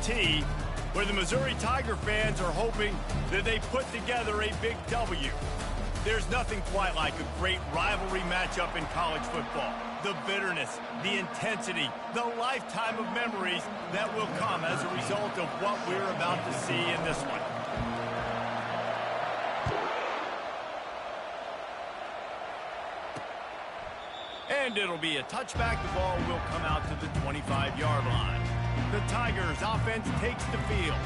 T, where the Missouri Tiger fans are hoping that they put together a big W. There's nothing quite like a great rivalry matchup in college football. The bitterness, the intensity, the lifetime of memories that will come as a result of what we're about to see in this one. And it'll be a touchback. The ball will come out to the 25-yard line. The Tigers' offense takes the field.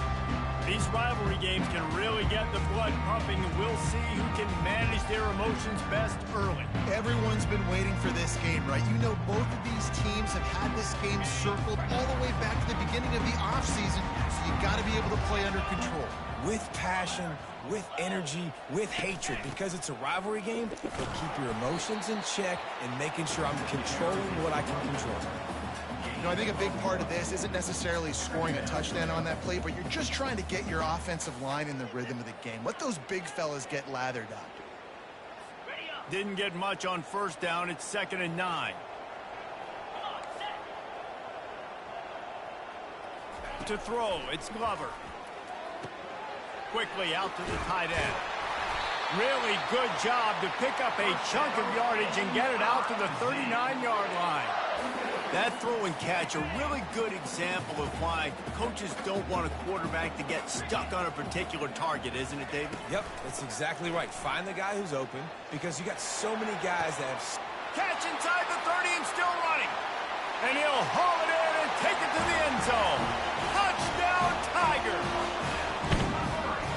These rivalry games can really get the blood pumping, and we'll see who can manage their emotions best early. Everyone's been waiting for this game, right? You know, both of these teams have had this game circled all the way back to the beginning of the offseason, so you got to be able to play under control. With passion, with energy, with hatred, because it's a rivalry game, but keep your emotions in check and making sure I'm controlling what I can control. You know, I think a big part of this isn't necessarily scoring a touchdown on that play, but you're just trying to get your offensive line in the rhythm of the game. Let those big fellas get lathered up. Didn't get much on first down. It's 2nd and 9. To throw, it's Glover. Quickly out to the tight end. Really good job to pick up a chunk of yardage and get it out to the 39-yard line. That throw and catch, a really good example of why coaches don't want a quarterback to get stuck on a particular target, isn't it, David? Yep, that's exactly right. Find the guy who's open, because you got so many guys that have... Catch inside the 30 and still running. And he'll haul it in and take it to the end zone. Touchdown, Tigers!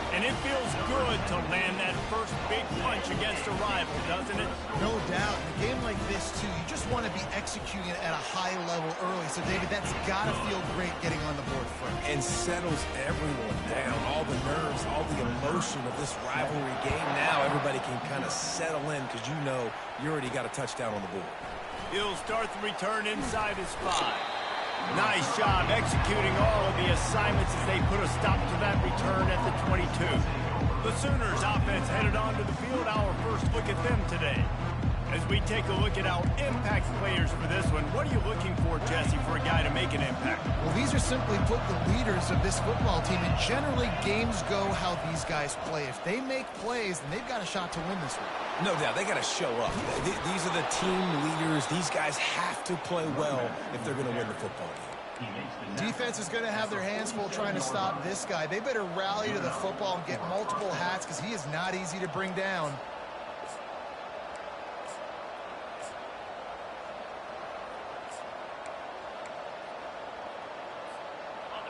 And it feels good to land that first big punch against a rival, doesn't it? No doubt. In a game like this, too, you just want to be executing it at a high level early. So, David, that's got to feel great getting on the board first. And settles everyone down. All the nerves, all the emotion of this rivalry game. Now everybody can kind of settle in because you know you already got a touchdown on the board. He'll start the return inside his 5. Nice job executing all of the assignments as they put a stop to that return at the 22. The Sooners offense headed onto the field. Our first look at them today. As we take a look at our impact players for this one, what are you looking for, Jesse, for a guy to make an impact? Well, these are simply put the leaders of this football team, and generally games go how these guys play. If they make plays, then they've got a shot to win this one. No doubt, they got to show up. These are the team leaders. These guys have to play well if they're going to win the football game. Defense is going to have their hands full trying to stop this guy. They better rally to the football and get multiple hats because he is not easy to bring down.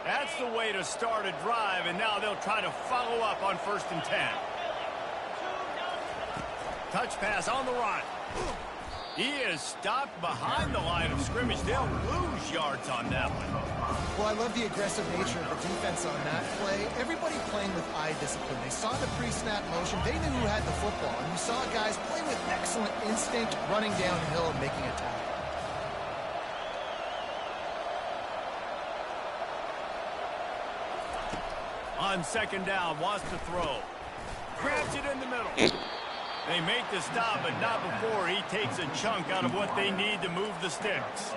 That's the way to start a drive, and now they'll try to follow up on 1st and 10. Touch pass on the run. He is stopped behind the line of scrimmage. They'll lose yards on that one. Well, I love the aggressive nature of the defense on that play. Everybody playing with eye discipline. They saw the pre-snap motion. They knew who had the football. And you saw guys play with excellent instinct, running downhill and making a tackle. On 2nd down, wants to throw. Grabs it in the middle. They make the stop, but not before he takes a chunk out of what they need to move the sticks.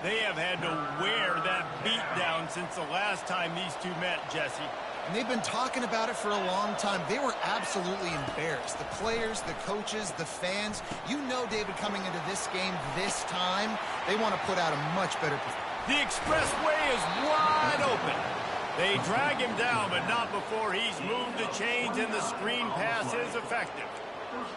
They have had to wear that beat down since the last time these two met, Jesse. And they've been talking about it for a long time. They were absolutely embarrassed. The players, the coaches, the fans. You know, David, coming into this game this time, they want to put out a much better performance. The expressway is wide open. They drag him down, but not before he's moved the chains and the screen pass is effective.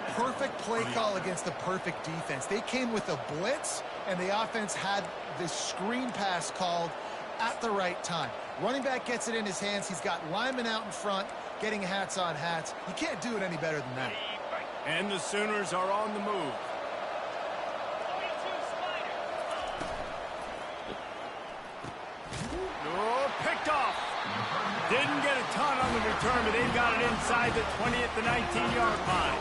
Perfect play call against the perfect defense. They came with a blitz, and the offense had the screen pass called at the right time. Running back gets it in his hands. He's got linemen out in front, getting hats on hats. You can't do it any better than that. And the Sooners are on the move. Oh, picked off. Didn't get a ton on the return, but they've got it inside the 20 at the 19-yard line.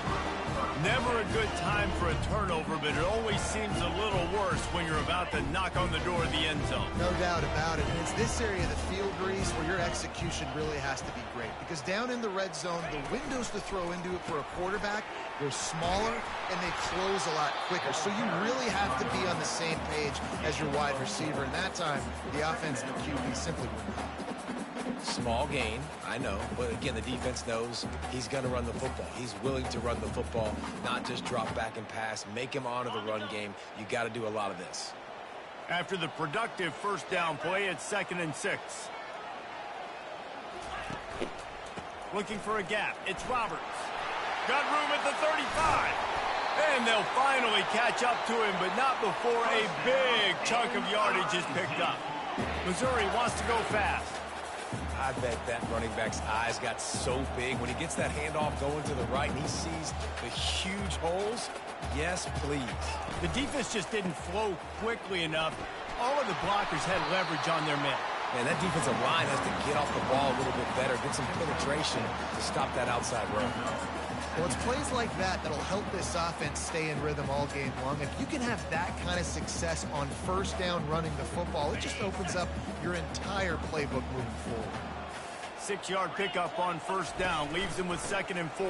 Never a good time for a turnover, but it always seems a little worse when you're about to knock on the door of the end zone. No doubt about it. And it's this area of the field, Grease, where your execution really has to be great. Because down in the red zone, the windows to throw into it for a quarterback, they're smaller and they close a lot quicker. So you really have to be on the same page as your wide receiver. And that time, the offense and the QB simply wouldn't help. Small gain, I know. But again, the defense knows he's going to run the football. He's willing to run the football, not just drop back and pass. Make him honor the run game. You got to do a lot of this. After the productive first down play, it's 2nd and 6. Looking for a gap. It's Roberts. Got room at the 35. And they'll finally catch up to him, but not before a big chunk of yardage is picked up. Missouri wants to go fast. I bet that running back's eyes got so big when he gets that handoff going to the right and he sees the huge holes. Yes, please. The defense just didn't flow quickly enough. All of the blockers had leverage on their men. Man, that defensive line has to get off the ball a little bit better, get some penetration to stop that outside run. Well, it's plays like that that'll help this offense stay in rhythm all game long. If you can have that kind of success on first down running the football, it just opens up your entire playbook moving forward. 6-yard pickup on first down leaves him with 2nd and 4.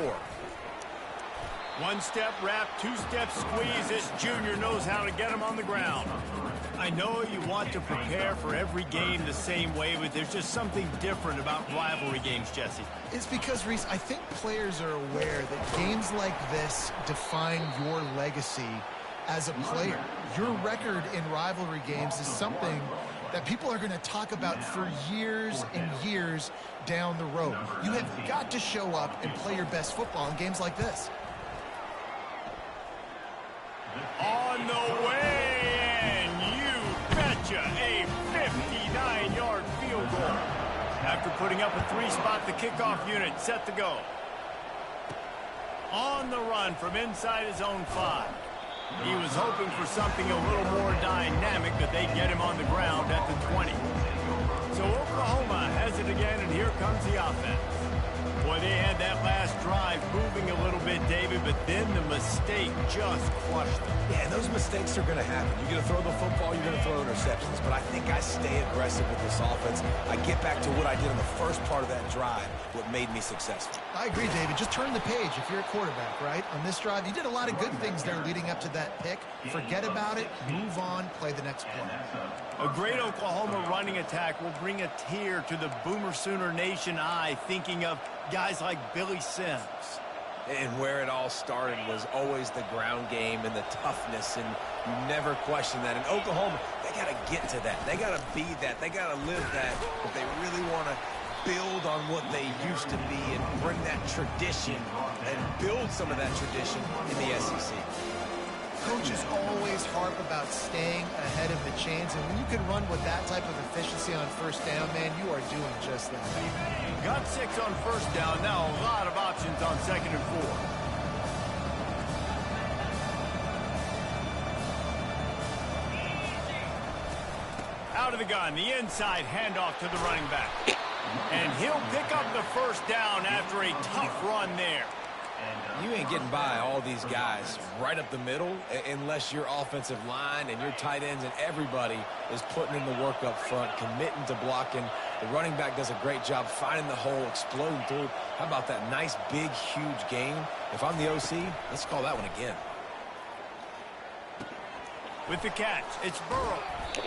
One-step wrap, two-step squeeze. This junior knows how to get him on the ground. I know you want to prepare for every game the same way, but there's just something different about rivalry games, Jesse. It's because, Reese, I think players are aware that games like this define your legacy as a player. Your record in rivalry games is something that people are going to talk about for years and years down the road. You have got to show up and play your best football in games like this. On the way, and you betcha, a 59-yard field goal. After putting up a 3-spot, the kickoff unit set to go. On the run from inside his own 5. He was hoping for something a little more dynamic, but they get him on the ground at the 20. So Oklahoma has it again, and here comes the offense. Boy, they had that last drive moving a little bit, David, but then the mistake just crushed them. Yeah, and those mistakes are going to happen. You're going to throw the football, you're going to throw interceptions. But I think I stay aggressive with this offense. I get back to what I did in the first part of that drive, what made me successful. I agree, David. Just turn the page if you're a quarterback, right? On this drive, you did a lot of good things there leading up to that pick. Forget about it, move on, play the next play. A great Oklahoma running attack will bring a tear to the Boomer Sooner Nation eye, thinking of guys like Billy Sims. And where it all started was always the ground game and the toughness, and you never question that. In Oklahoma, they got to get to that. They got to be that. They got to live that. If they really want to build on what they used to be and bring that tradition and build some of that tradition in the SEC. Coaches always harp about staying ahead of the chains, and when you can run with that type of efficiency on first down, man, you are doing just that. Got 6 on first down. Now a lot of options on 2nd and 4. Out of the gun, the inside handoff to the running back. And he'll pick up the first down after a tough run there. You ain't getting by all these guys right up the middle unless your offensive line and your tight ends and everybody is putting in the work up front, committing to blocking. The running back does a great job finding the hole, exploding through. How about that nice, big, huge gain? If I'm the OC, let's call that one again. With the catch, it's Burrow.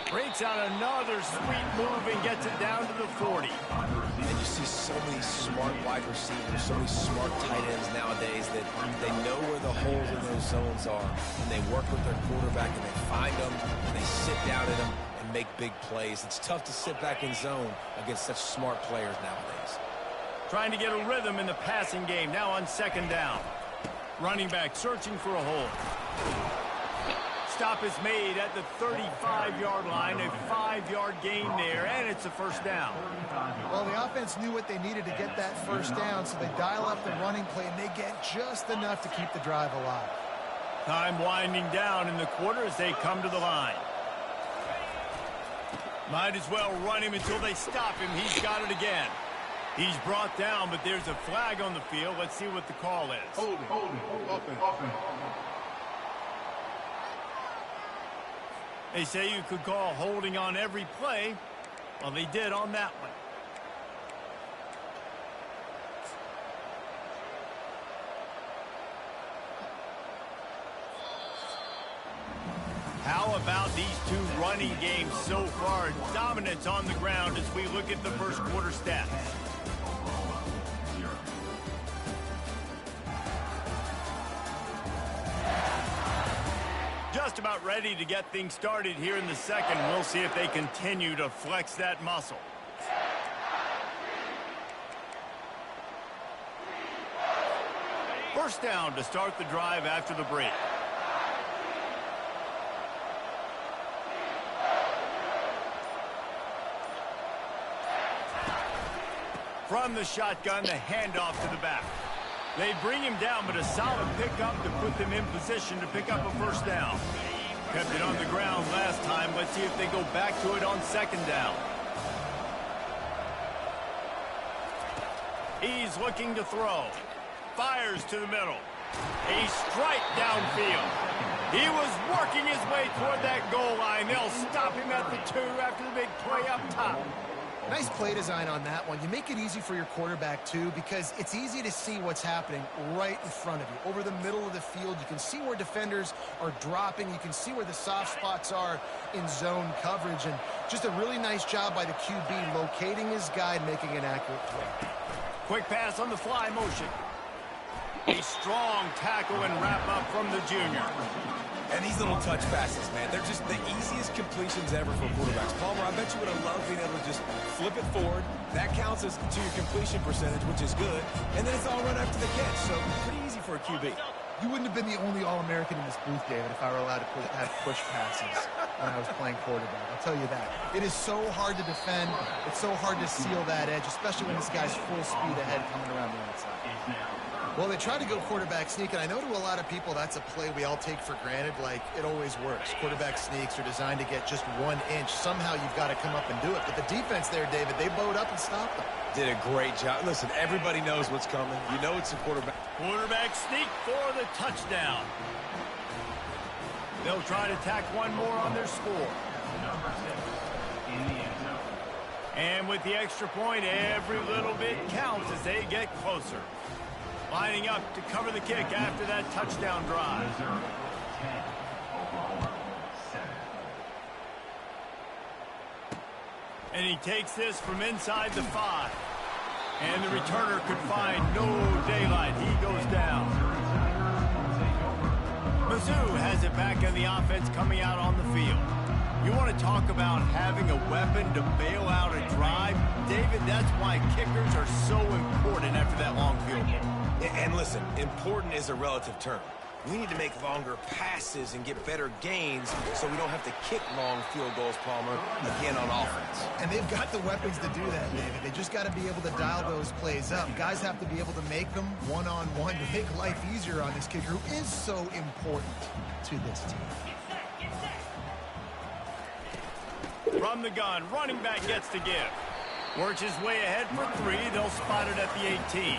Breaks out another sweet move and gets it down to the 40. And you see so many smart wide receivers, so many smart tight ends nowadays that they know where the holes in those zones are, and they work with their quarterback, and they find them, and they sit down at them and make big plays. It's tough to sit back in zone against such smart players nowadays. Trying to get a rhythm in the passing game, now on 2nd down. Running back searching for a hole. Stop is made at the 35-yard line, a 5-yard gain there, and it's a first down. Well, the offense knew what they needed to get that first down, so they dial up the running play, and they get just enough to keep the drive alive. Time winding down in the quarter as they come to the line. Might as well run him until they stop him. He's got it again. He's brought down, but there's a flag on the field. Let's see what the call is. Holding. Offense. They say you could call holding on every play. Well, they did on that one. How about these two running games so far? Dominance on the ground as we look at the first quarter stats. Just about ready to get things started here in the second. We'll see if they continue to flex that muscle. First down to start the drive after the break. From the shotgun, the handoff to the back. They bring him down, but a solid pickup to put them in position to pick up a first down. Kept it on the ground last time. Let's see if they go back to it on second down. He's looking to throw. Fires to the middle. A strike downfield. He was working his way toward that goal line. They'll stop him at the 2 after the big play up top. Nice play design on that one. You make it easy for your quarterback, too, because it's easy to see what's happening right in front of you. Over the middle of the field, you can see where defenders are dropping. You can see where the soft spots are in zone coverage. And just a really nice job by the QB locating his guy and making an accurate throw. Quick pass on the fly motion. A strong tackle and wrap up from the junior. And these little touch passes, man, they're just the easiest completions ever for quarterbacks. Palmer, I bet you would have loved being able to just flip it forward. That counts as to your completion percentage, which is good. And then it's all run after the catch, so pretty easy for a QB. You wouldn't have been the only All-American in this booth, David, if I were allowed to have push passes when I was playing quarterback. I'll tell you that. It is so hard to defend. It's so hard to seal that edge, especially when this guy's full speed ahead coming around the outside. Well, they tried to go quarterback sneak, and I know to a lot of people that's a play we all take for granted, like it always works. Quarterback sneaks are designed to get just 1 inch. Somehow you've got to come up and do it. But the defense there, David, they bowed up and stopped them. Did a great job. Listen, everybody knows what's coming. You know it's a quarterback. Quarterback sneak for the touchdown. They'll try to tack one more on their score. And with the extra point, every little bit counts as they get closer. Lining up to cover the kick after that touchdown drive. And he takes this from inside the 5. And the returner could find no daylight. He goes down. Mizzou has it back in the offense coming out on the field. You want to talk about having a weapon to bail out a drive? David, that's why kickers are so important after that long field goal. And listen, important is a relative term. We need to make longer passes and get better gains so we don't have to kick long field goals, Palmer, again on offense. And they've got the weapons to do that, David. They just got to be able to dial those plays up. Guys have to be able to make them one-on-one to make life easier on this kicker who is so important to this team. From the gun, running back gets to give. Works his way ahead for 3. They'll spot it at the 18.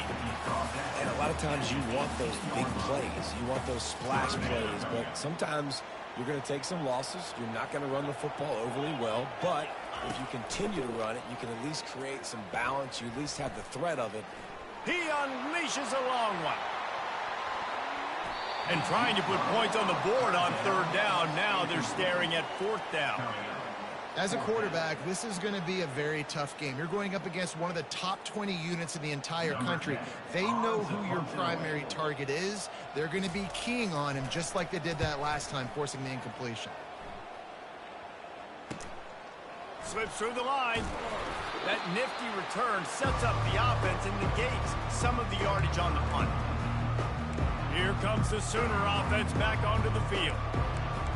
And a lot of times you want those big plays. You want those splash plays. But sometimes you're going to take some losses. You're not going to run the football overly well. But if you continue to run it, you can at least create some balance. You at least have the threat of it. He unleashes a long one. And trying to put points on the board on 3rd down. Now they're staring at 4th down. As a quarterback, this is going to be a very tough game. You're going up against one of the top 20 units in the entire country. They know who your primary target is. They're going to be keying on him just like they did that last time, forcing the incompletion. Slips through the line. That nifty return sets up the offense and negates some of the yardage on the punt. Here comes the Sooner offense back onto the field.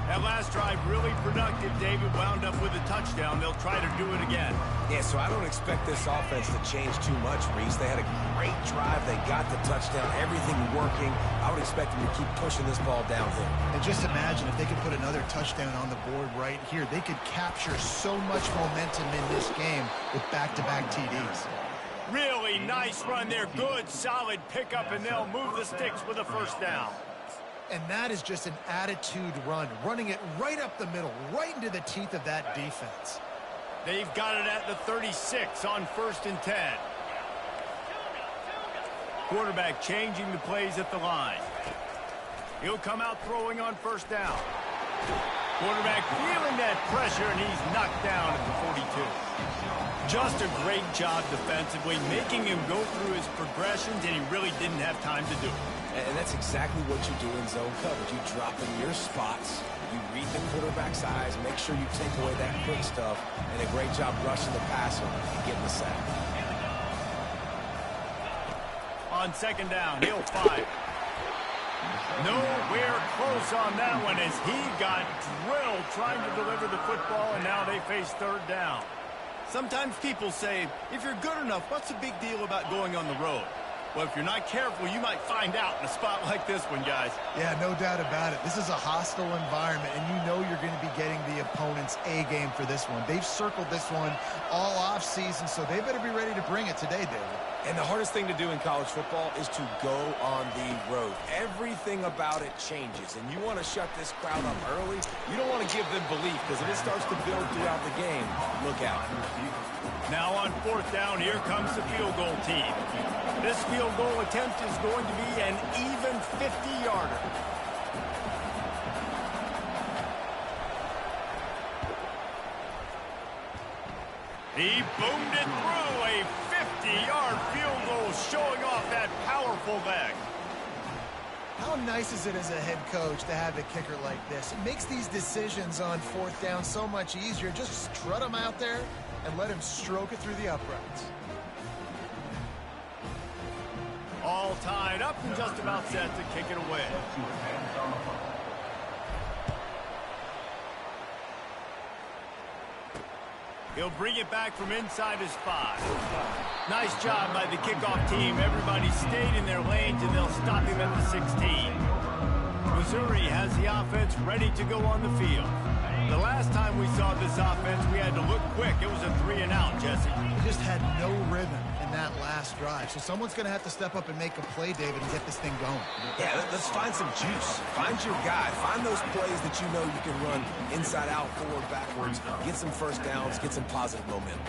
That last drive really productive. David wound up with a touchdown. They'll try to do it again. Yeah, so I don't expect this offense to change too much, Reese. They had a great drive. They got the touchdown. Everything working. I would expect them to keep pushing this ball downhill. And just imagine if they could put another touchdown on the board right here. They could capture so much momentum in this game with back-to-back TDs. Really nice run there. Good, solid pickup, and they'll move the sticks with a first down. And that is just an attitude run, running it right up the middle, right into the teeth of that defense. They've got it at the 36 on 1st and 10. Quarterback changing the plays at the line. He'll come out throwing on 1st down. Quarterback feeling that pressure, and he's knocked down at the 42. Just a great job defensively, making him go through his progressions, and he really didn't have time to do it. And that's exactly what you do in zone coverage. You drop in your spots, you read the quarterback's eyes, make sure you take away that quick stuff, and a great job rushing the passer and getting the sack. On second down, he'll fire. Nowhere close on that one as he got drilled trying to deliver the football, and now they face third down. Sometimes people say, if you're good enough, what's the big deal about going on the road? Well, if you're not careful, you might find out in a spot like this one, guys. Yeah, no doubt about it. This is a hostile environment, and you know you're going to be getting the opponent's A game for this one. They've circled this one all offseason, so they better be ready to bring it today, David. And the hardest thing to do in college football is to go on the road. Everything about it changes, and you want to shut this crowd up early. You don't want to give them belief, because if it starts to build throughout the game, look out. Now on fourth down, here comes the field goal team. This field goal attempt is going to be an even 50-yarder. He boomed it through, a 50-yard field goal showing off that powerful leg. How nice is it as a head coach to have a kicker like this? It makes these decisions on fourth down so much easier. Just strut him out there and let him stroke it through the uprights. All tied up and just about set to kick it away. He'll bring it back from inside his 5. Nice job by the kickoff team. Everybody stayed in their lanes, and they'll stop him at the 16. Missouri has the offense ready to go on the field. The last time we saw this offense, we had to look quick. It was a 3-and-out, Jesse. He just had no rhythm in that last drive. So someone's going to have to step up and make a play, David, and get this thing going. Yeah, let's find some juice. Find your guy. Find those plays that you know you can run inside out, forward, backwards. Get some first downs. Get some positive momentum.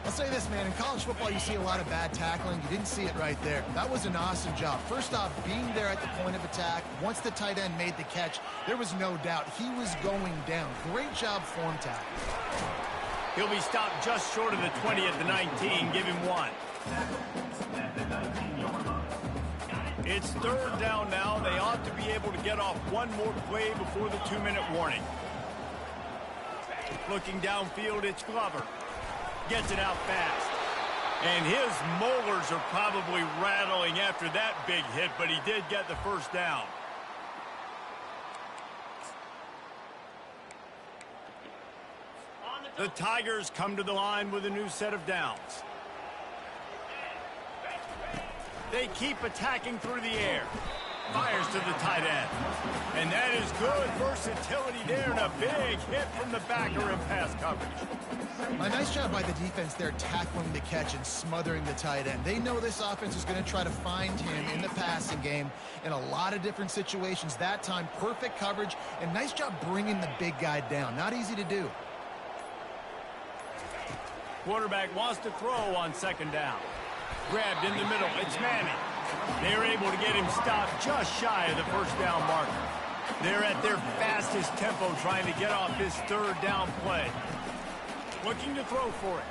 I'll say this, man. In college football, you see a lot of bad tackling. You didn't see it right there. That was an awesome job. First off, being there at the point of attack. Once the tight end made the catch, there was no doubt he was going down. Great job form tackle. He'll be stopped just short of the 20 at the 19. Give him 1. It's third down now. They ought to be able to get off one more play before the 2-minute warning. Looking downfield, it's Glover. Gets it out fast. And his molars are probably rattling after that big hit, but he did get the first down. The Tigers come to the line with a new set of downs. They keep attacking through the air. Fires to the tight end. And that is good versatility there, and a big hit from the backer in pass coverage. A nice job by the defense there tackling the catch and smothering the tight end. They know this offense is going to try to find him in the passing game in a lot of different situations. That time, perfect coverage, and nice job bringing the big guy down. Not easy to do. Quarterback wants to throw on second down. Grabbed in the middle. It's Manning. They're able to get him stopped just shy of the first down marker. They're at their fastest tempo trying to get off this third down play. Looking to throw for it.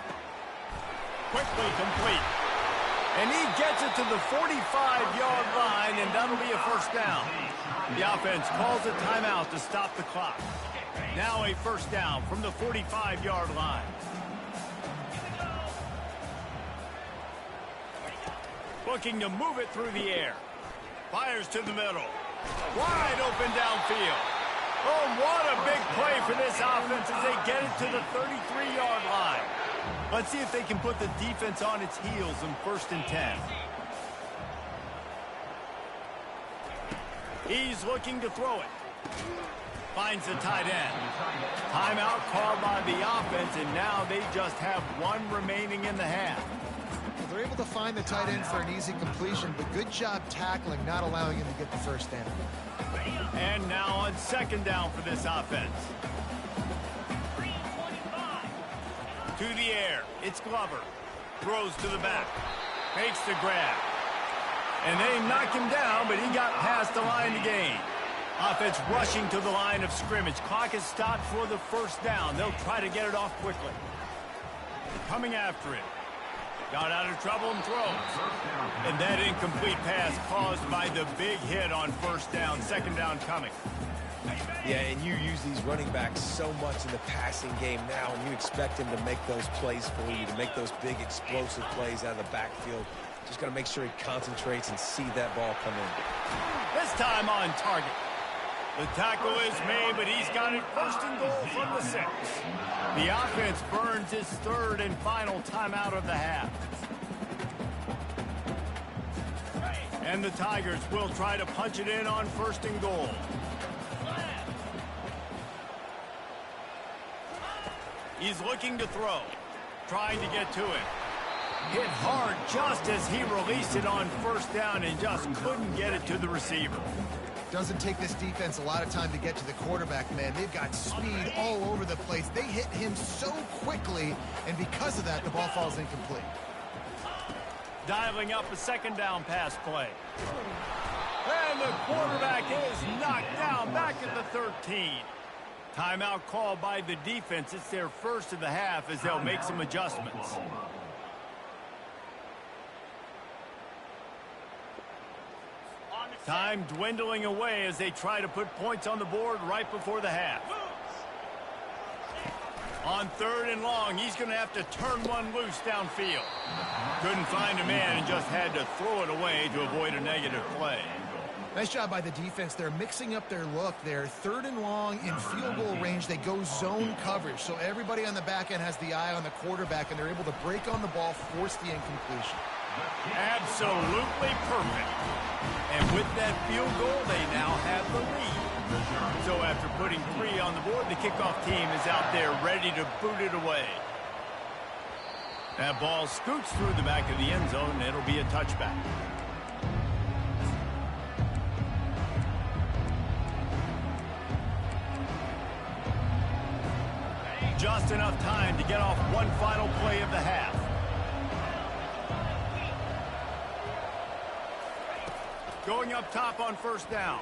Quickly complete. And he gets it to the 45-yard line, and that'll be a first down. The offense calls a timeout to stop the clock. Now a first down from the 45-yard line. Looking to move it through the air. Fires to the middle. Wide open downfield. Oh, what a big play for this offense as they get it to the 33-yard line. Let's see if they can put the defense on its heels in 1st and 10. He's looking to throw it. Finds the tight end. Timeout called by the offense, and now they just have one remaining in the half. They're able to find the tight end for an easy completion, but good job tackling, not allowing him to get the first down. And now on second down for this offense. To the air, it's Glover. Throws to the back. Makes the grab. And they knock him down, but he got past the line to gain. Offense rushing to the line of scrimmage. Clock is stopped for the first down. They'll try to get it off quickly. Coming after it. Got out of trouble and throws. And that incomplete pass caused by the big hit on first down. Second down coming. Yeah, and you use these running backs so much in the passing game now, and you expect them to make those plays for you, to make those big explosive plays out of the backfield. Just got to make sure he concentrates and see that ball come in. This time on target. The tackle is made, but he's got it first and goal from the 6. The offense burns his third and final timeout of the half. And the Tigers will try to punch it in on first and goal. He's looking to throw, trying to get to it. Hit hard just as he released it on first down and just couldn't get it to the receiver. Doesn't take this defense a lot of time to get to the quarterback, man. They've got speed all over the place. They hit him so quickly, and because of that, the ball falls incomplete. Dialing up a second down pass play. And the quarterback is knocked down back at the 13. Timeout called by the defense. It's their first of the half as they'll make some adjustments. Time dwindling away as they try to put points on the board right before the half. On third and long, he's going to have to turn one loose downfield. Couldn't find a man and just had to throw it away to avoid a negative play. Nice job by the defense. They're mixing up their look. They're third and long in field goal range. They go zone coverage. So everybody on the back end has the eye on the quarterback, and they're able to break on the ball, force the incompletion. Absolutely perfect. And with that field goal, they now have the lead. So after putting 3 on the board, the kickoff team is out there ready to boot it away. That ball scoots through the back of the end zone, and it'll be a touchback. Just enough time to get off one final play of the half. Going up top on first down.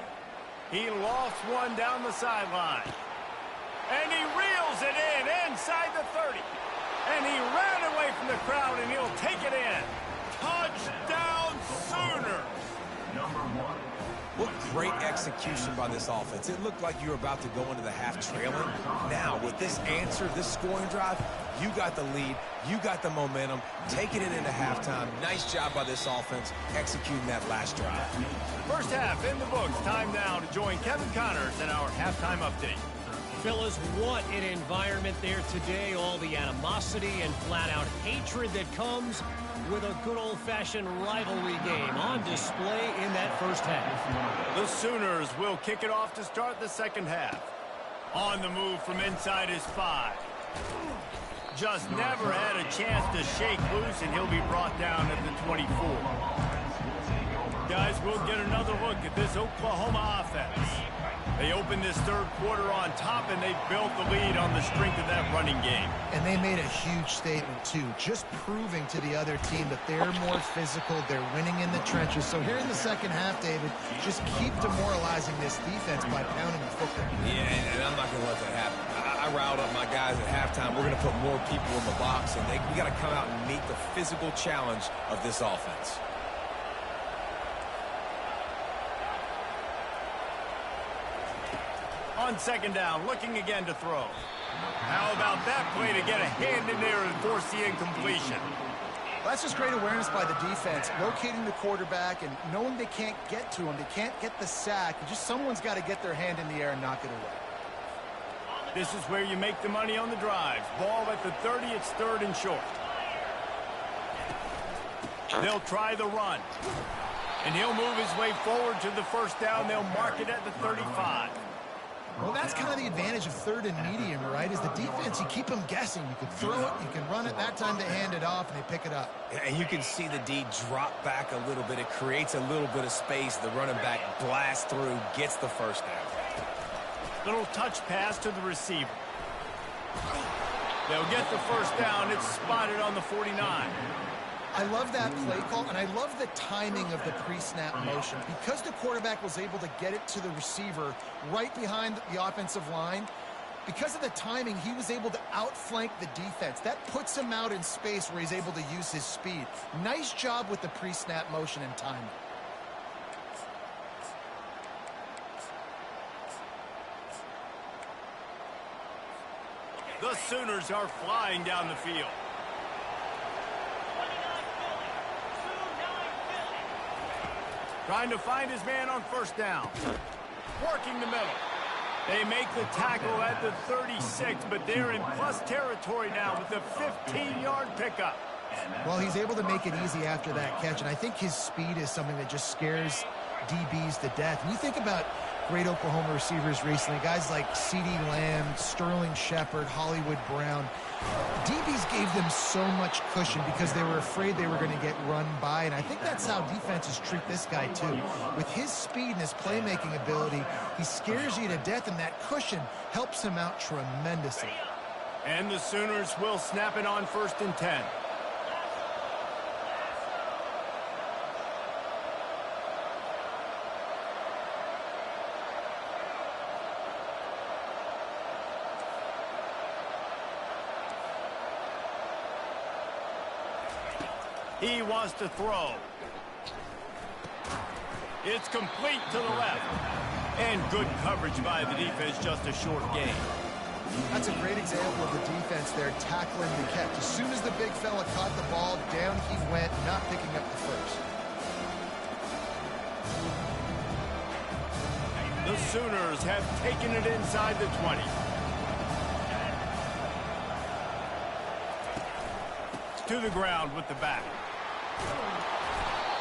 He lofts one down the sideline. And he reels it in inside the 30. And he ran away from the crowd, and he'll take it in. Touchdown Sooners! What great execution by this offense. It looked like you were about to go into the half trailing. Now, with this answer, this scoring drive, you got the lead, you got the momentum, taking it into halftime. Nice job by this offense executing that last drive. First half in the books. Time now to join Kevin Connors in our halftime update. Fellas, what an environment there today. All the animosity and flat-out hatred that comes with a good old-fashioned rivalry game on display in that first half. The Sooners will kick it off to start the second half. On the move from inside his 5. Just never had a chance to shake loose, and he'll be brought down at the 24. Guys, we'll get another look at this Oklahoma offense. They opened this third quarter on top, and they built the lead on the strength of that running game. And they made a huge statement, too, just proving to the other team that they're more physical, they're winning in the trenches. So here in the second half, David, just keep demoralizing this defense by pounding the football. Yeah, and I'm not going to let that happen. I riled up my guys at halftime. We're going to put more people in the box, and we got to come out and meet the physical challenge of this offense. On second down, looking again to throw. How about that play to get a hand in there and force the incompletion? Well, that's just great awareness by the defense, locating the quarterback and knowing they can't get to him. They can't get the sack. Just someone's got to get their hand in the air and knock it away. This is where you make the money on the drives. Ball at the 30, it's third and short. They'll try the run. And he'll move his way forward to the first down. They'll mark it at the 35. Well, that's kind of the advantage of third and medium, right? Is the defense, you keep them guessing. You can throw it, you can run it. That time they hand it off, and they pick it up. And you can see the D drop back a little bit. It creates a little bit of space. The running back blasts through, gets the first down. Little touch pass to the receiver. They'll get the first down. It's spotted on the 49. I love that play call, and I love the timing of the pre-snap motion. Because the quarterback was able to get it to the receiver right behind the offensive line, because of the timing, he was able to outflank the defense. That puts him out in space where he's able to use his speed. Nice job with the pre-snap motion and timing. The Sooners are flying down the field. Trying to find his man on first down. Working the middle. They make the tackle at the 36, but they're in plus territory now with the 15-yard pickup. Well, he's able to make it easy after that catch, and I think his speed is something that just scares DBs to death. And you think about great Oklahoma receivers recently, guys like CeeDee Lamb, Sterling Shepard, Hollywood Brown. DBs gave them so much cushion because they were afraid they were going to get run by, and I think that's how defenses treat this guy too. With his speed and his playmaking ability, he scares you to death, and that cushion helps him out tremendously. And the Sooners will snap it on 1st and 10. He wants to throw. It's complete to the left. And good coverage by the defense, just a short gain. That's a great example of the defense there tackling the catch. As soon as the big fella caught the ball, down he went, not picking up the first. The Sooners have taken it inside the 20. To the ground with the back.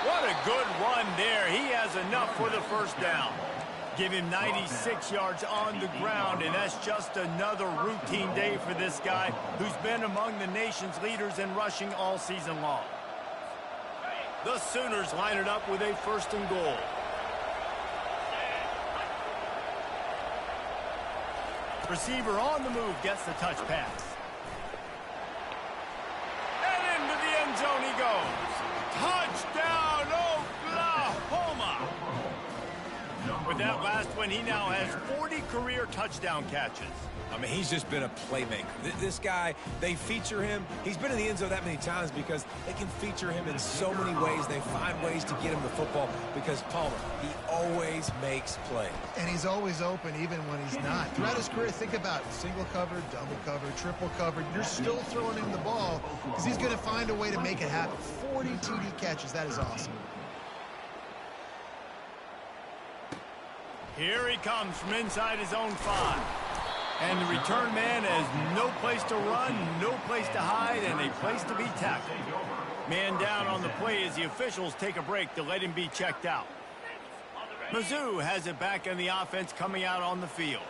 What a good run there. He has enough for the first down. Give him 96 yards on the ground, and that's just another routine day for this guy who's been among the nation's leaders in rushing all season long. The Sooners line it up with a 1st and goal. Receiver on the move gets the touch pass. And into the end zone he goes. Touchdown, Oklahoma! With that last one, he now has 40 career touchdown catches. I mean, he's just been a playmaker. This guy, they feature him. He's been in the end zone that many times because they can feature him in so many ways. They find ways to get him the football because Palmer, he always makes plays. And he's always open even when he's not. Throughout his career, think about it. Single covered, double covered, triple covered. You're still throwing him the ball because he's going to find a way to make it happen. 40 TD catches. That is awesome. Here he comes from inside his own 5. And the return man has no place to run, no place to hide, and a place to be tackled. Man down on the play as the officials take a break to let him be checked out. Mizzou has it back in the offense coming out on the field.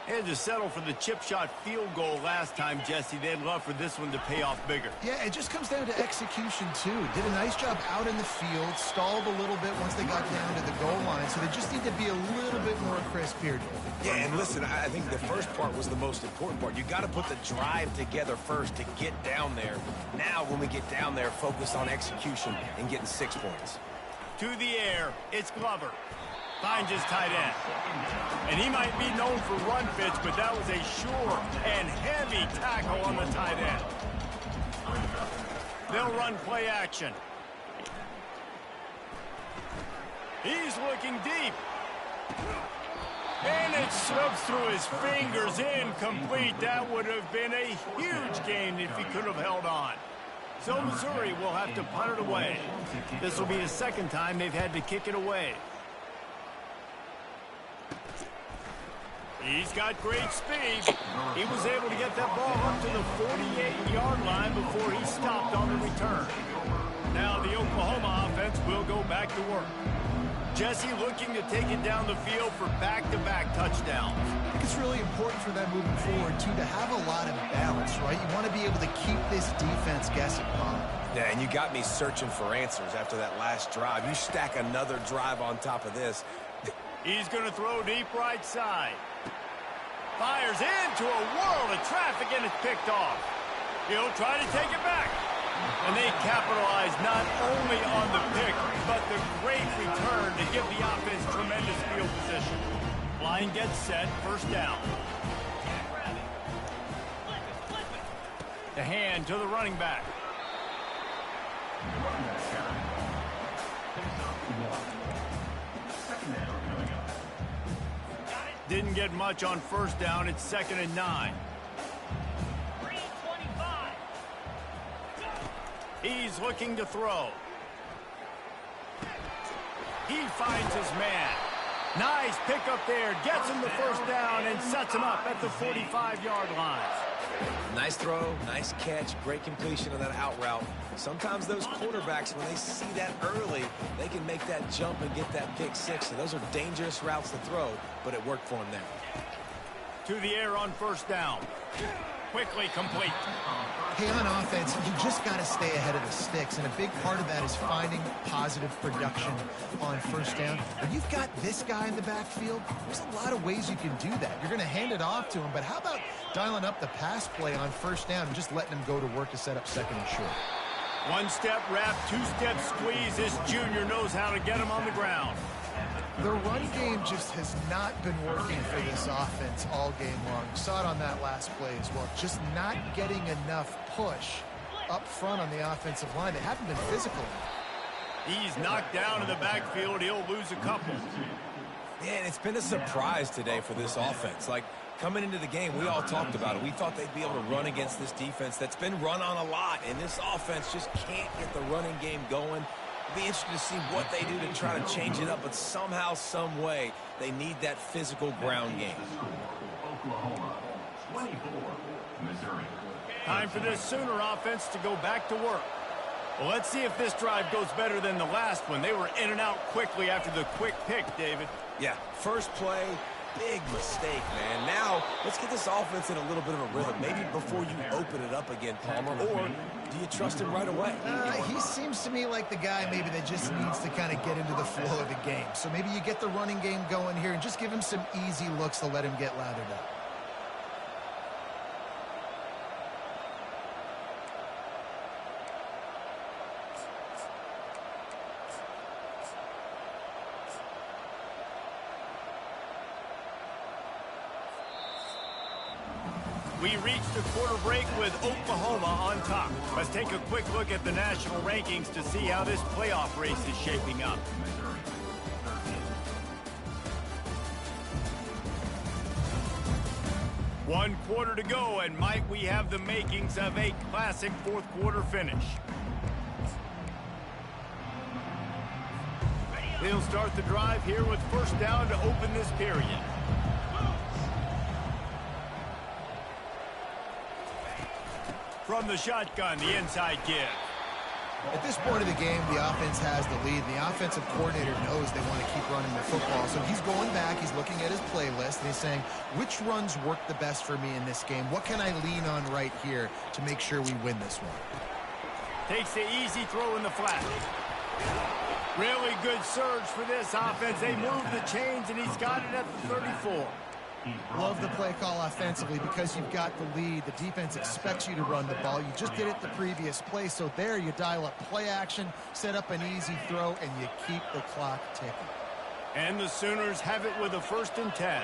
They had to settle for the chip shot field goal last time, Jesse. They'd love for this one to pay off bigger. Yeah, it just comes down to execution, too. Did a nice job out in the field, stalled a little bit once they got down to the goal line, so they just need to be a little bit more crisp here. Yeah, and listen, I think the first part was the most important part. You got to put the drive together first to get down there. Now, when we get down there, focus on execution and getting 6 points. To the air, it's Glover. Finds his tight end. And he might be known for run fits, but that was a sure and heavy tackle on the tight end. They'll run play action. He's looking deep. And it slips through his fingers, incomplete. That would have been a huge gain if he could have held on. So Missouri will have to punt it away. This will be the second time they've had to kick it away. He's got great speed. He was able to get that ball up to the 48-yard line before he stopped on the return. Now the Oklahoma offense will go back to work. Jesse looking to take it down the field for back-to-back touchdowns. I think it's really important for them moving forward, too, to have a lot of balance, right? You want to be able to keep this defense guessing, Bob. Yeah, and you got me searching for answers after that last drive. You stack another drive on top of this. He's going to throw deep right side. Fires into a world of traffic, and it's picked off. He'll try to take it back. And they capitalize not only on the pick, but the great return to give the offense tremendous field position. Line gets set, first down. The hand to the running back. Didn't get much on first down. It's 2nd and 9. He's looking to throw. He finds his man. Nice pickup there. Gets him the first down and sets him up at the 45-yard line. Nice throw, nice catch, great completion of that out route. Sometimes those quarterbacks, when they see that early, they can make that jump and get that pick six. And those are dangerous routes to throw, but it worked for him there. To the air on first down. Quickly complete. Hey, on offense, you just got to stay ahead of the sticks, and a big part of that is finding positive production on first down. When you've got this guy in the backfield, there's a lot of ways you can do that. You're going to hand it off to him, but how about dialing up the pass play on first down and just letting him go to work to set up second and short? One-step wrap, two-step squeeze. This junior knows how to get him on the ground. The run game just has not been working for this offense all game long. You saw it on that last play as well. Just not getting enough push up front on the offensive line. They haven't been physical enough. He's knocked down in the backfield. He'll lose a couple. Yeah, and it's been a surprise today for this offense. Like, coming into the game, we all talked about it. We thought they'd be able to run against this defense that's been run on a lot, and this offense just can't get the running game going. Be interested to see what they do to try to change it up, but somehow, some way, they need that physical ground game. Oklahoma, 24, Missouri. Time for this Sooner offense to go back to work. Well, let's see if this drive goes better than the last one. They were in and out quickly after the quick pick, David. Yeah, first play, big mistake, man. Now, let's get this offense in a little bit of a rhythm. Maybe before you open it up again, Palmer, or do you trust him right away? He seems to me like the guy maybe that just needs to kind of get into the flow of the game. So maybe you get the running game going here and just give him some easy looks to let him get lathered up. We reached the quarter break with Oklahoma on top. Let's take a quick look at the national rankings to see how this playoff race is shaping up. One quarter to go, and might we have the makings of a classic fourth quarter finish. They'll start the drive here with first down to open this period. From the shotgun, the inside give. At this point of the game, the offense has the lead. The offensive coordinator knows they want to keep running the football. So he's going back, he's looking at his playlist, and he's saying, which runs work the best for me in this game? What can I lean on right here to make sure we win this one? Takes the easy throw in the flat. Really good surge for this offense. They move the chains, and he's got it at the 34. Love the play call offensively because you've got the lead. The defense expects you to run the ball. You just did it the previous play, so there you dial up play action, set up an easy throw, and you keep the clock ticking. And the Sooners have it with a 1st and 10.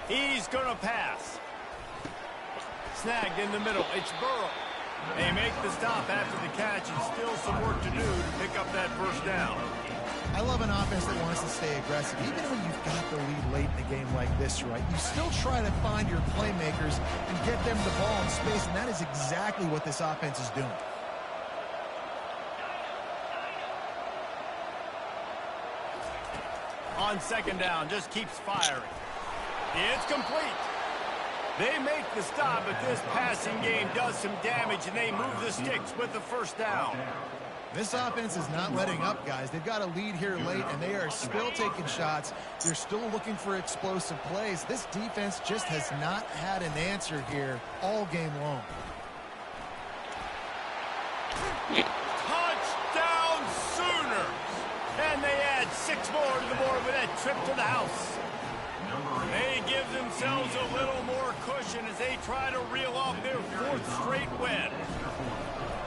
He's going to pass. Snagged in the middle. It's Burrow. They make the stop after the catch, and still some work to do to pick up that first down. I love an offense that wants to stay aggressive. Even when you've got the lead late in the game like this, right, you still try to find your playmakers and get them the ball in space, and that is exactly what this offense is doing. On 2nd down, just keeps firing. It's complete. They make the stop, but this passing game does some damage, and they move the sticks with the first down. This offense is not letting up, guys. They've got a lead here late, and they are still taking shots. They're still looking for explosive plays. This defense just has not had an answer here all game long. Touchdown Sooners! And they add 6 more to the board with that trip to the house. They give themselves a little more cushion as they try to reel off their 4th straight win.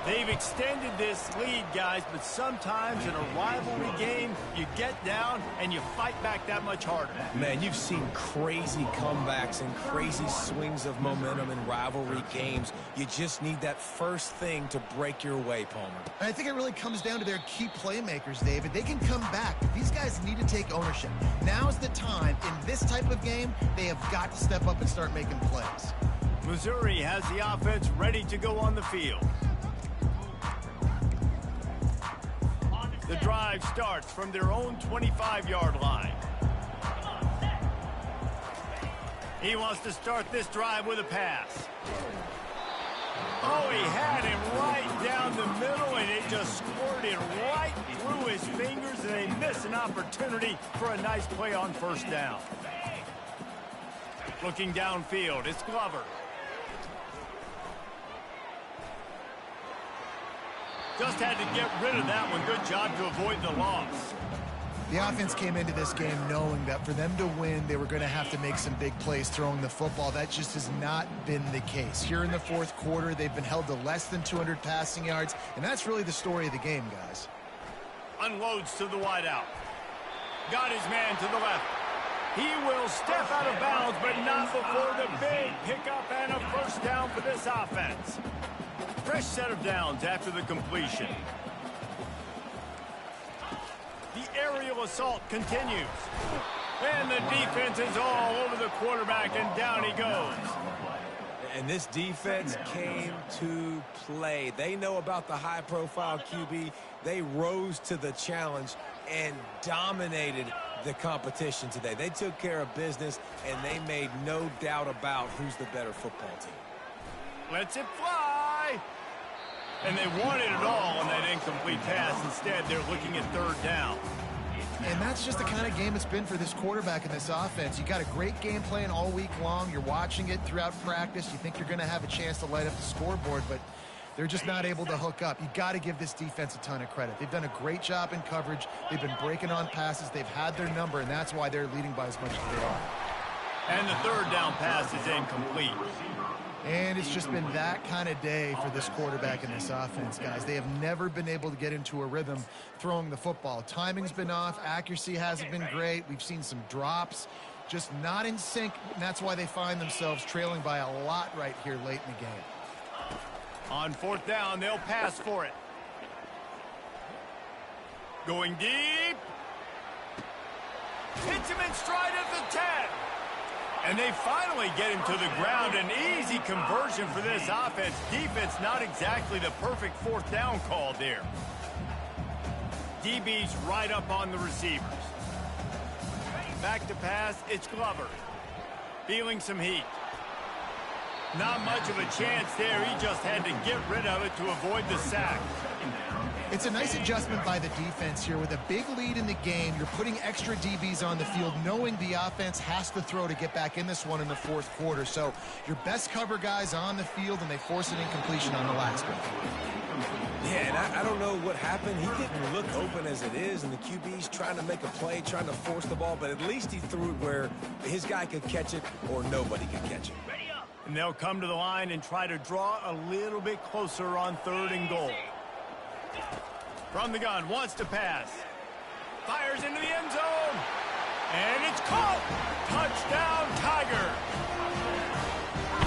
They've extended this lead, guys, but sometimes in a rivalry game, you get down and you fight back that much harder. Man, you've seen crazy comebacks and crazy swings of momentum in rivalry games. You just need that first thing to break your way, Palmer. And I think it really comes down to their key playmakers, David. They can come back. These guys need to take ownership. Now's the time. In this type of game, they have got to step up and start making plays. Missouri has the offense ready to go on the field. The drive starts from their own 25-yard line. He wants to start this drive with a pass. Oh, he had him right down the middle, and it just squirted right through his fingers, and they miss an opportunity for a nice play on first down. Looking downfield, it's Glover. Just had to get rid of that one. Good job to avoid the loss. The offense came into this game knowing that for them to win, they were going to have to make some big plays throwing the football. That just has not been the case. Here in the 4th quarter, they've been held to less than 200 passing yards, and that's really the story of the game, guys. Unloads to the wideout. Got his man to the left. He will step out of bounds, but not before the big pickup and a first down for this offense. Fresh set of downs after the completion. The aerial assault continues. And the defense is all over the quarterback, and down he goes. And this defense came to play. They know about the high-profile QB. They rose to the challenge and dominated the competition today. They took care of business, and they made no doubt about who's the better football team. Lets it fly. And they wanted it all on that incomplete pass. Instead, they're looking at 3rd down. And that's just the kind of game it's been for this quarterback in this offense. You got a great game plan all week long. You're watching it throughout practice. You think you're going to have a chance to light up the scoreboard, but they're just not able to hook up. You got to give this defense a ton of credit. They've done a great job in coverage. They've been breaking on passes. They've had their number, and that's why they're leading by as much as they are. And the 3rd down pass is incomplete. And it's just been that kind of day for this quarterback in this offense, guys. They have never been able to get into a rhythm throwing the football. Timing's been off. Accuracy hasn't been great. We've seen some drops, just not in sync. And that's why they find themselves trailing by a lot right here late in the game. On 4th down, they'll pass for it. Going deep. Hits him in stride at the 10. And they finally get him to the ground. An easy conversion for this offense. Defense not exactly the perfect 4th down call there. DB's right up on the receivers. Back to pass, it's Glover. Feeling some heat. Not much of a chance there. He just had to get rid of it to avoid the sack. It's a nice adjustment by the defense here. With a big lead in the game, you're putting extra DBs on the field, knowing the offense has to throw to get back in this one in the 4th quarter. So your best cover guys on the field, and they force an incompletion on the last one. Yeah, and I don't know what happened. He didn't look open as it is, and the QB's trying to make a play, trying to force the ball, but at least he threw it where his guy could catch it or nobody could catch it. And they'll come to the line and try to draw a little bit closer on 3rd and goal. From the gun, wants to pass. Fires into the end zone. And it's caught. Touchdown, Tiger.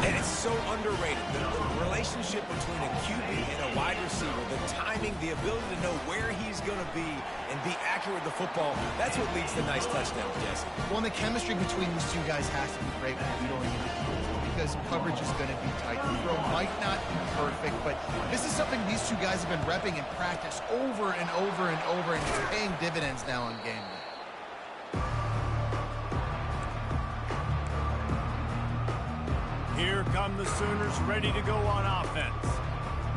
And it's so underrated. The relationship between a QB and a wide receiver, the timing, the ability to know where he's going to be and be accurate with the football, that's what leads to nice touchdowns, Jesse. Well, and the chemistry between these two guys has to be great when you're throwing in the field, because coverage is going to be tight. The throw might not be perfect, but this is something these two guys have been repping in practice over and over and over, and it's paying dividends now on game day. Here come the Sooners ready to go on offense.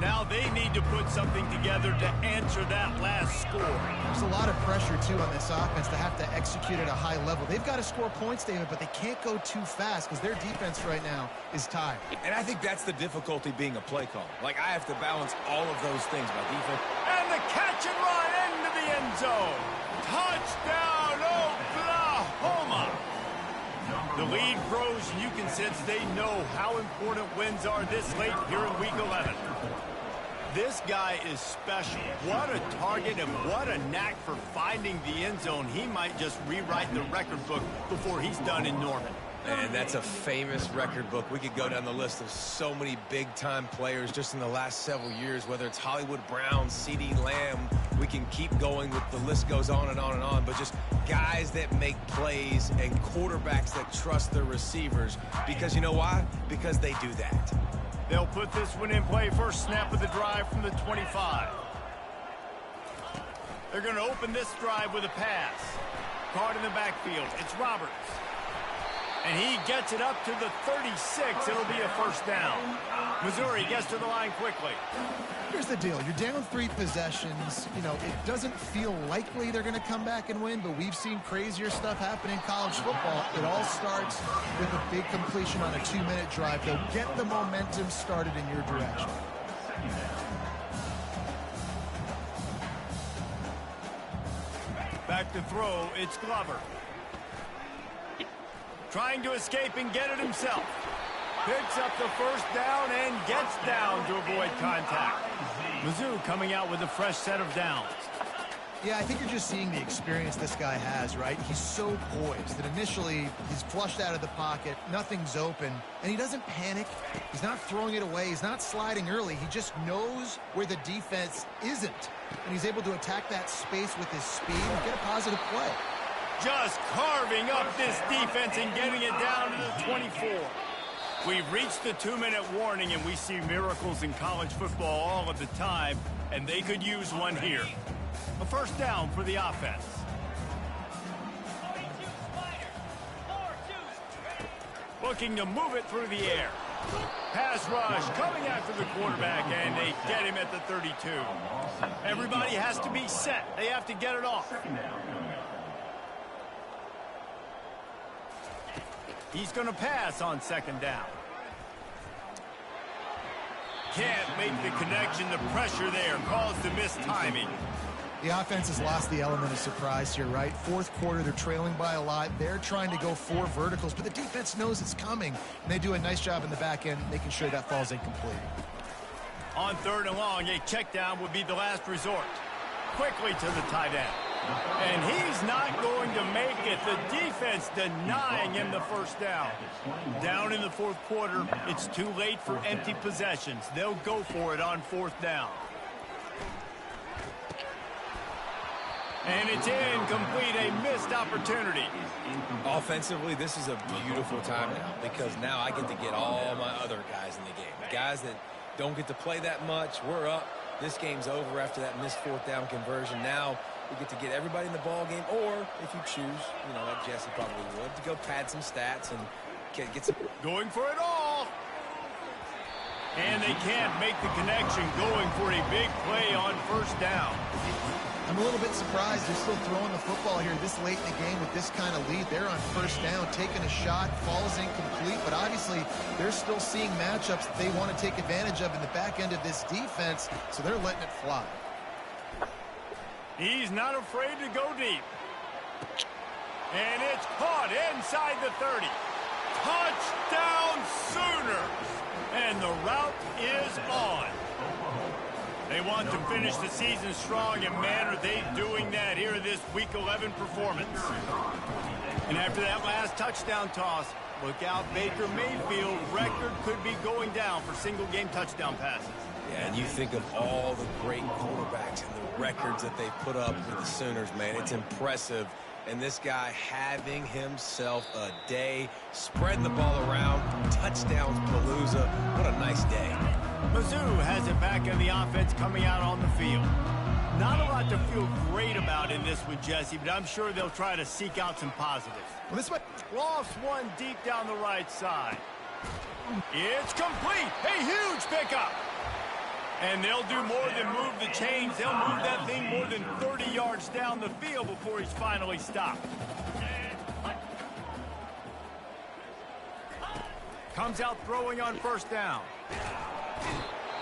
Now they need to put something together to answer that last score. There's a lot of pressure, too, on this offense to have to execute at a high level. They've got to score points, David, but they can't go too fast because their defense right now is tired. And I think that's the difficulty being a play caller. Like, I have to balance all of those things, my defense. And the catch and run into the end zone. Touchdown, Oklahoma. The lead grows, and you can sense they know how important wins are this late here in Week 11. This guy is special. What a target and what a knack for finding the end zone. He might just rewrite the record book before he's done in Norman. And that's a famous record book. We could go down the list of so many big-time players just in the last several years, whether it's Hollywood Brown, CeeDee Lamb. We can keep going with the list goes on and on and on, but just guys that make plays and quarterbacks that trust their receivers. Because you know why? Because they do that. They'll put this one in play. First snap of the drive from the 25. They're going to open this drive with a pass. Caught in the backfield. It's Roberts. And he gets it up to the 36. It'll be a first down. Missouri gets to the line quickly. Here's the deal. You're down 3 possessions. You know, it doesn't feel likely they're going to come back and win, but we've seen crazier stuff happen in college football. It all starts with a big completion on a 2-minute drive. They'll get the momentum started in your direction. Back to throw. It's Glover. Trying to escape and get it himself. Picks up the first down and gets down to avoid contact. Mizzou coming out with a fresh set of downs. Yeah, I think you're just seeing the experience this guy has, right? He's so poised that initially he's flushed out of the pocket, nothing's open, and he doesn't panic. He's not throwing it away. He's not sliding early. He just knows where the defense isn't, and he's able to attack that space with his speed and get a positive play. Just carving up this defense and getting it down to the 24. We've reached the 2-minute warning, and we see miracles in college football all of the time, and they could use one here. A first down for the offense. Looking to move it through the air. Pass rush coming after the quarterback, and they get him at the 32. Everybody has to be set. They have to get it off. He's going to pass on second down. Can't make the connection. The pressure there caused the missed timing. The offense has lost the element of surprise here, right? Fourth quarter, they're trailing by a lot. They're trying to go 4 verticals, but the defense knows it's coming, and they do a nice job in the back end making sure that falls incomplete. On third and long, a check down would be the last resort. Quickly to the tight end. And he's not going to make it. The defense denying him the first down. Down in the fourth quarter, it's too late for empty possessions. They'll go for it on fourth down. And it's incomplete, a missed opportunity. Offensively, this is a beautiful time now because now I get to get all my other guys in the game. Guys that don't get to play that much, we're up. This game's over after that missed fourth down conversion. Now we get to get everybody in the ball game, or if you choose, you know, like Jesse probably would, to go pad some stats and get some. Going for it all. And they can't make the connection, going for a big play on first down. I'm a little bit surprised they're still throwing the football here this late in the game with this kind of lead. They're on first down, taking a shot, falls incomplete, but obviously they're still seeing matchups that they want to take advantage of in the back end of this defense, so they're letting it fly. He's not afraid to go deep. And it's caught inside the 30. Touchdown Sooners! And the route is on. They want to finish the season strong, and man, are they doing that here in this Week 11 performance. And after that last touchdown toss, look out, Baker Mayfield record could be going down for single-game touchdown passes. Yeah, and you think of all the great quarterbacks and the records that they put up with the Sooners, man. It's impressive. And this guy having himself a day, spreading the ball around, touchdowns palooza. What a nice day. Mizzou has it back in the offense coming out on the field. Not a lot to feel great about in this one, Jesse, but I'm sure they'll try to seek out some positives. Well, this might... Lost one deep down the right side. It's complete. A huge pickup. And they'll do more than move the chains. They'll move that thing more than 30 yards down the field before he's finally stopped. Comes out throwing on first down.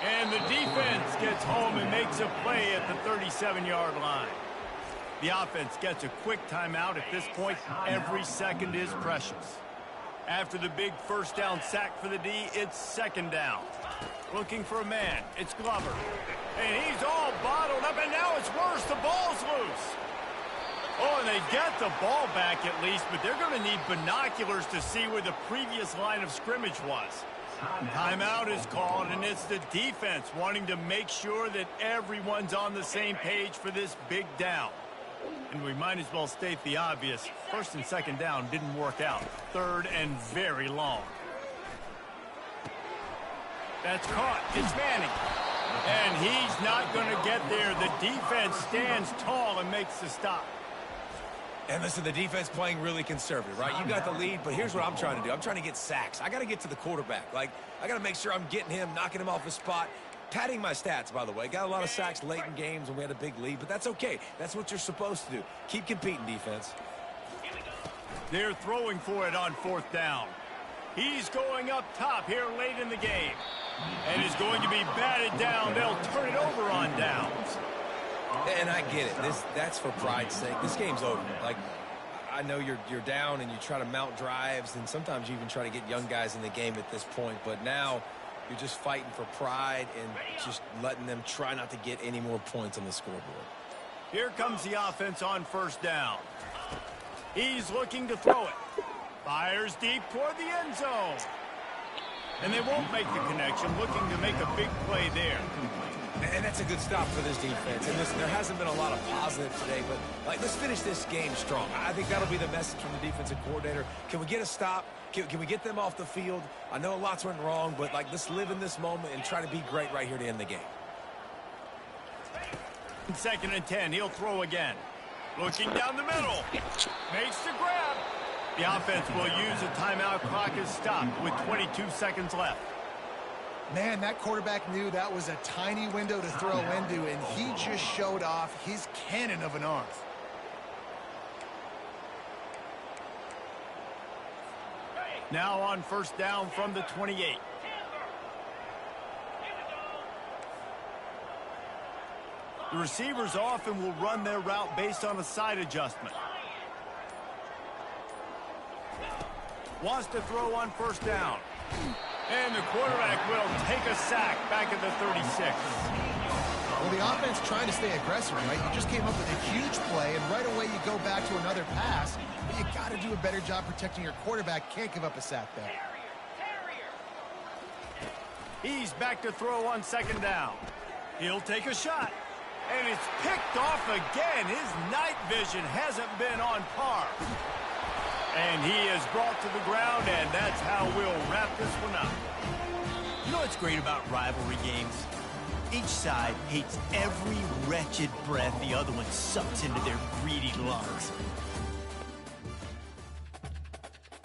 And the defense gets home and makes a play at the 37-yard line. The offense gets a quick timeout. At this point, every second is precious. After the big first down sack for the D, it's second down. Looking for a man. It's Glover. And he's all bottled up, and now it's worse. The ball's loose. Oh, and they get the ball back at least, but they're going to need binoculars to see where the previous line of scrimmage was. Timeout is called, and it's the defense wanting to make sure that everyone's on the same page for this big down. And we might as well state the obvious. First and second down didn't work out. Third and very long. That's caught. It's Manning. And he's not going to get there. The defense stands tall and makes the stop. And listen, the defense playing really conservative, right? You got the lead, but here's what I'm trying to do. I'm trying to get sacks. I got to get to the quarterback. Like, I got to make sure I'm getting him, knocking him off his spot. Padding my stats, by the way. Got a lot of sacks late in games when we had a big lead, but that's okay. That's what you're supposed to do. Keep competing, defense. They're throwing for it on fourth down. He's going up top here late in the game. And is going to be batted down. They'll turn it over on downs. And I get it. That's for pride's sake. This game's over. Like, I know you're down and you try to mount drives, and sometimes you even try to get young guys in the game at this point. But now you're just fighting for pride and just letting them try not to get any more points on the scoreboard. Here comes the offense on first down. He's looking to throw it. Fires deep toward the end zone. And they won't make the connection, looking to make a big play there. And that's a good stop for this defense. And listen, there hasn't been a lot of positive today, but like, let's finish this game strong. I think that'll be the message from the defensive coordinator. Can we get a stop? Can we get them off the field? I know lots went wrong, but like, let's live in this moment and try to be great right here to end the game. Second and 10, he'll throw again. Looking down the middle. Makes the grab. The offense will use a timeout. Clock is stopped with 22 seconds left. Man, that quarterback knew that was a tiny window to throw into, and he just showed off his cannon of an arm. Now on first down from the 28. The receivers often will run their route based on a side adjustment. Wants to throw on first down. And the quarterback will take a sack back at the 36. Well, the offense trying to stay aggressive, right? You just came up with a huge play, and right away you go back to another pass. But you got to do a better job protecting your quarterback. Can't give up a sack there. He's back to throw on second down. He'll take a shot. And it's picked off again. His night vision hasn't been on par. And he is brought to the ground, and that's how we'll wrap this one up. You know what's great about rivalry games? Each side hates every wretched breath the other one sucks into their greedy lungs.